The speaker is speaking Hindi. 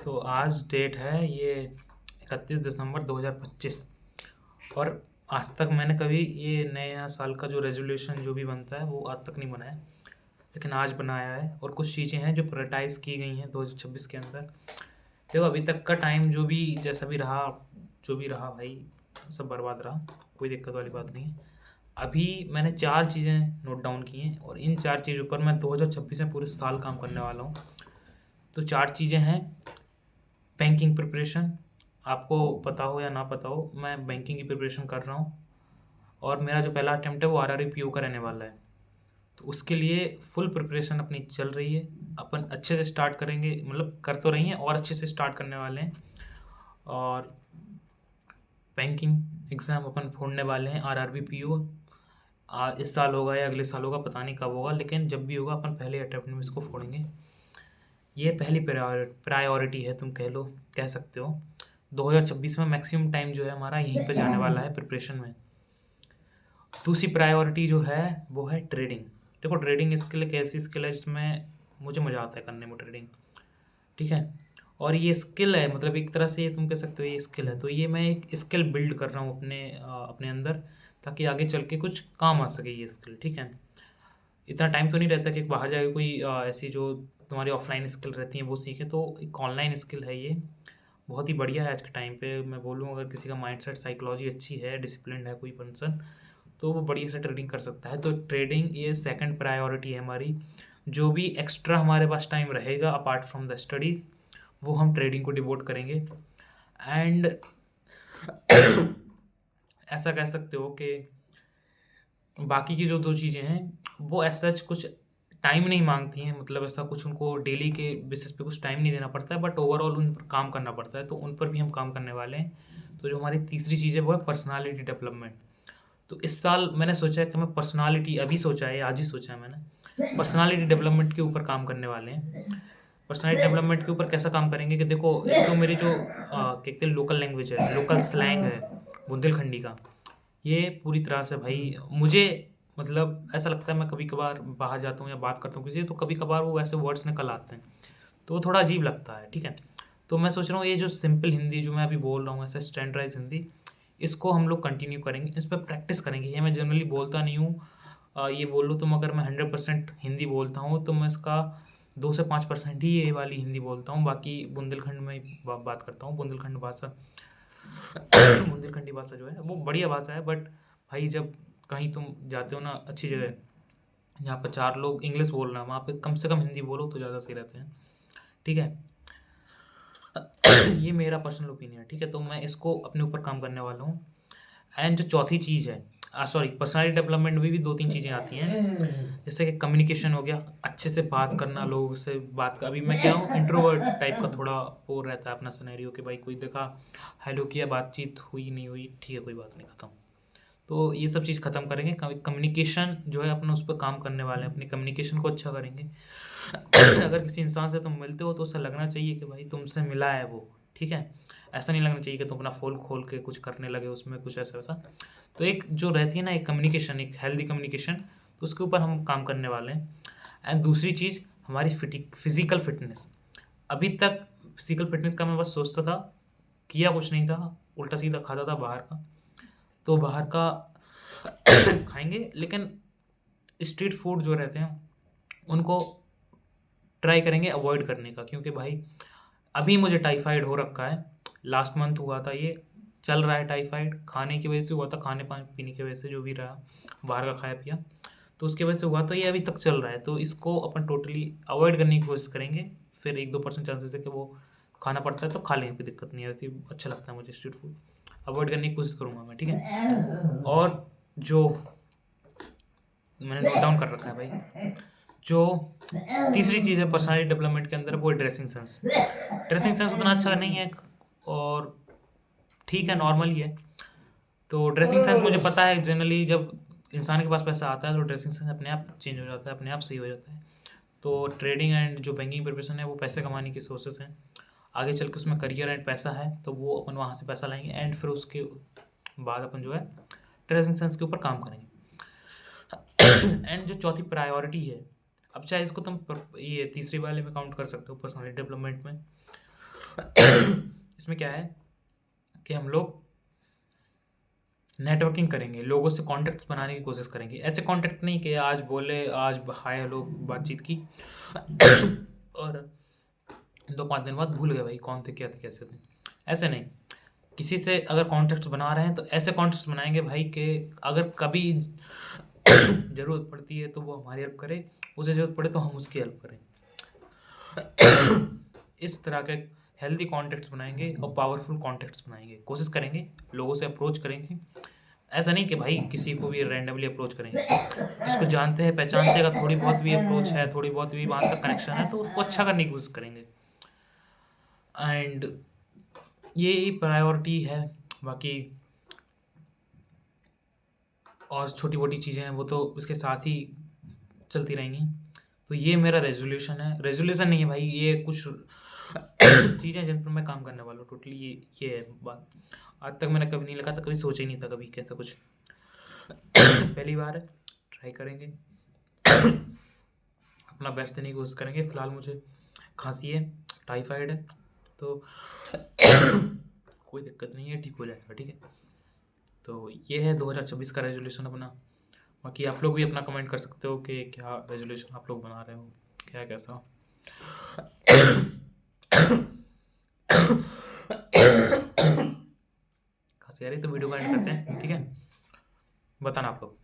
तो आज डेट है ये 31 दिसंबर 2025 और आज तक मैंने कभी ये नया साल का जो रेजोल्यूशन जो भी बनता है वो आज तक नहीं बनाया, लेकिन आज बनाया है। और कुछ चीज़ें हैं जो प्रायोरिटाइज़ की गई हैं 2026 के अंदर। देखो अभी तक का टाइम जो भी जैसा भी रहा, जो भी रहा भाई, सब बर्बाद रहा, कोई दिक्कत वाली बात नहीं है। अभी मैंने 4 चीज़ें नोट डाउन की हैं और इन 4 चीज़ों पर मैं 2026 में पूरे साल काम करने वाला हूँ। तो 4 चीज़ें हैं। बैंकिंग प्रिपरेशन, आपको पता हो या ना पता हो, मैं बैंकिंग की प्रिपरेशन कर रहा हूँ और मेरा जो पहला अटेम्प्ट है वो आरआरबी पीओ का रहने वाला है। तो उसके लिए फुल प्रिपरेशन अपनी चल रही है। अपन अच्छे से स्टार्ट करेंगे, मतलब कर तो रही हैं और अच्छे से स्टार्ट करने वाले हैं। और बैंकिंग एग्ज़ाम अपन फोड़ने वाले हैं, आरआरबी पीओ। इस साल होगा या अगले साल होगा, पता नहीं कब होगा, लेकिन जब भी होगा अपन पहले अटेम्प्ट में इसको फोड़ेंगे। ये पहली प्रायोरिटी है, तुम कह सकते हो। 2026 में मैक्सिमम टाइम जो है हमारा यहीं पे जाने वाला है प्रिपरेशन में। दूसरी प्रायोरिटी जो है वो है ट्रेडिंग। देखो ट्रेडिंग स्किल एक ऐसी स्किल है जिसमें मुझे मज़ा आता है करने में ट्रेडिंग, ठीक है। और ये स्किल है, मतलब एक तरह से ये तुम कह सकते हो ये स्किल है। तो ये मैं एक स्किल बिल्ड कर रहा हूँ अपने अंदर, ताकि आगे चल के कुछ काम आ सके ये स्किल, ठीक है। इतना टाइम तो नहीं रहता कि बाहर जाके कोई ऐसी जो तुम्हारी ऑफलाइन स्किल रहती हैं वो सीखे। तो एक ऑनलाइन स्किल है ये, बहुत ही बढ़िया है आज के टाइम पे। मैं बोलूँ अगर किसी का माइंडसेट साइकोलॉजी अच्छी है, डिसिप्लिन है कोई पर्सन, तो वो बढ़िया से ट्रेडिंग कर सकता है। तो ट्रेडिंग ये सेकंड प्रायोरिटी है हमारी। जो भी एक्स्ट्रा हमारे पास टाइम रहेगा अपार्ट फ्रॉम द स्टडीज़, वो हम ट्रेडिंग को डिवोट करेंगे। एंड ऐसा कह सकते हो कि बाकी की जो 2 चीज़ें हैं वो एज़ सच कुछ टाइम नहीं माँगती हैं, मतलब ऐसा कुछ उनको डेली के बेसिस पे कुछ टाइम नहीं देना पड़ता है, बट ओवरऑल उन पर काम करना पड़ता है, तो उन पर भी हम काम करने वाले हैं। तो जो हमारी तीसरी चीज़ है वो है पर्सनैलिटी डेवलपमेंट। तो इस साल मैंने सोचा है कि मैं पर्सनैलिटी, अभी सोचा है, आज ही सोचा है मैंने, पर्सनैलिटी डेवलपमेंट के ऊपर काम करने वाले हैं। पर्सनैलिटी डेवलपमेंट के ऊपर कैसा काम करेंगे कि देखो, एक तो मेरी जो कहते हैं लोकल लैंग्वेज है, लोकल स्लैंग है बुंदेलखंडी का, ये पूरी तरह से भाई मुझे, मतलब ऐसा लगता है मैं कभी-कभार बाहर जाता हूँ या बात करता हूँ किसी से, तो कभी-कभार वो वैसे वर्ड्स निकल आते हैं, तो वो थोड़ा अजीब लगता है, ठीक है। तो मैं सोच रहा हूँ ये जो सिंपल हिंदी जो मैं अभी बोल रहा हूँ, ऐसा स्टैंडर्डाइज़ हिंदी, इसको हम लोग कंटिन्यू करेंगे, इस पे प्रैक्टिस करेंगे। ये मैं जनरली बोलता नहीं हूँ। ये बोल लो तुम, अगर मैं 100% हिंदी बोलता हूँ तो मैं इसका 2 से 5% ही ये वाली हिंदी बोलता हूँ, बाकी बुंदेलखंड में बात करता हूँ। बुंदेलखंड भाषा बुंदेलखंडी भाषा जो है वो बढ़िया भाषा है, बट भाई जब कहीं तुम जाते हो ना अच्छी जगह, जहाँ पर 4 लोग इंग्लिश बोल रहे हैं, वहाँ पे कम से कम हिंदी बोलो तो ज़्यादा सही रहते हैं, ठीक है। ये मेरा पर्सनल ओपिनियन है, ठीक है। तो मैं इसको अपने ऊपर काम करने वाला हूँ। एंड जो चौथी चीज़ है, सॉरी, पर्सनैलिटी डेवलपमेंट में भी 2-3 चीज़ें आती हैं, जैसे कि कम्युनिकेशन हो गया, अच्छे से बात करना, लोगों से बात का। अभी मैं क्या हूँ, इंट्रोवर्ट टाइप का थोड़ा वो रहता है अपना सिनेरियो, कि भाई कोई देखा, हेलो किया, बातचीत हुई नहीं हुई, ठीक है कोई बात नहीं, खत्म। तो ये सब चीज़ ख़त्म करेंगे। कम्युनिकेशन जो है अपना, उस पर काम करने वाले हैं, अपनी कम्युनिकेशन को अच्छा करेंगे। अगर किसी इंसान से तुम मिलते हो तो उसे लगना चाहिए कि भाई तुमसे मिला है वो, ठीक है। ऐसा नहीं लगना चाहिए कि तुम अपना फ़ोन खोल के कुछ करने लगे उसमें, कुछ ऐसा-वैसा। तो एक जो रहती है ना एक कम्युनिकेशन, एक हेल्दी कम्युनिकेशन, तो उसके ऊपर हम काम करने वाले हैं। एंड दूसरी चीज़ हमारी फिज़िकल फ़िटनेस। अभी तक फिज़िकल फ़िटनेस का मैं बस सोचता था, किया कुछ नहीं था, उल्टा-सीधा खाता था बाहर का। तो बाहर का खाएँगे, लेकिन स्ट्रीट फूड जो रहते हैं उनको ट्राई करेंगे अवॉइड करने का, क्योंकि भाई अभी मुझे टाइफाइड हो रखा है। लास्ट मंथ हुआ था, ये चल रहा है टाइफाइड, खाने की वजह से हुआ था, खाने पीने की वजह से जो भी रहा, बाहर का खाया पिया, तो उसकी वजह से हुआ था। ये अभी तक चल रहा है, तो इसको अपन टोटली अवॉइड करने की कोशिश करेंगे। फिर 1-2% चांसेस है कि वो खाना पड़ता है तो खा लेंगे, कोई दिक्कत नहीं है। ऐसे अच्छा लगता है मुझे स्ट्रीट फूड, अवॉइड करने की कोशिश करूँगा मैं, ठीक है। और जो मैंने नोट डाउन कर रखा है भाई, जो तीसरी चीज़ है पर्सनैलिटी डेवलपमेंट के अंदर, वो है ड्रेसिंग सेंस। ड्रेसिंग सेंस उतना अच्छा नहीं है और ठीक है, नॉर्मल ही है। तो ड्रेसिंग सेंस मुझे पता है, जनरली जब इंसान के पास पैसा आता है तो ड्रेसिंग सेंस अपने आप चेंज हो जाता है, अपने आप सही हो जाता है। तो ट्रेडिंग एंड जो बैंकिंग प्रिपरेशन है वो पैसे कमाने की सोर्सेस हैं। आगे चल के उसमें करियर एंड पैसा है, तो वो अपन वहाँ से पैसा लाएंगे एंड फिर उसके बाद अपन जो है ड्रेसिंग सेंस के ऊपर काम करेंगे। एंड जो चौथी प्रायोरिटी है, अब चाहे इसको तुम ये तीसरी वाले में काउंट कर सकते हो पर्सनैलिटी डेवलपमेंट में, इसमें क्या है कि हम लोग नेटवर्किंग करेंगे, लोगों से कॉन्टैक्ट्स बनाने की कोशिश करेंगे। ऐसे कॉन्टैक्ट नहीं कि आज बोले, आज हाय हेलो बातचीत की और 2-5 दिन बाद भूल गए भाई कौन थे, क्या थे, कैसे थे। ऐसे नहीं, किसी से अगर कॉन्टैक्ट्स बना रहे हैं तो ऐसे कॉन्टैक्ट्स बनाएंगे भाई कि अगर कभी ज़रूरत पड़ती है तो वो हमारी हेल्प करे, उसे ज़रूरत पड़े तो हम उसकी हेल्प करें। इस तरह के हेल्दी कॉन्टैक्ट्स बनाएंगे और पावरफुल कॉन्टैक्ट्स बनाएंगे, कोशिश करेंगे, लोगों से अप्रोच करेंगे। ऐसा नहीं कि भाई किसी को भी रैंडमली अप्रोच करेंगे, जिसको जानते हैं पहचानते हैं, अगर थोड़ी बहुत भी अप्रोच है, थोड़ी बहुत भी वहाँ तक कनेक्शन है तो उसको अच्छा करने की कोशिश करेंगे। एंड ये प्रायोरिटी है, बाकी और छोटी मोटी चीज़ें हैं वो तो उसके साथ ही चलती रहेंगी। तो ये मेरा रेजोल्यूशन है, रेजोल्यूशन नहीं है भाई, ये कुछ चीज़ें जिन पर मैं काम करने वाला हूँ। टोटली ये है बात। आज तक मैंने कभी नहीं लिखा था, कभी सोचा ही नहीं था कभी कैसा कुछ। पहली बार है, ट्राई करेंगे, अपना बेस्ट देने की कोशिश करेंगे। फ़िलहाल मुझे खांसी है, टाइफाइड है, तो कोई दिक्कत नहीं है, ठीक हो जाएगा, ठीक है। तो ये है 2026 का रेजोल्यूशन अपना। बाकी आप लोग भी अपना कमेंट कर सकते हो कि क्या रेजोल्यूशन आप लोग बना रहे हो, क्या कैसा। खांसी आ रही तो वीडियो का एंड करते हैं, ठीक है। बताना आप लोग।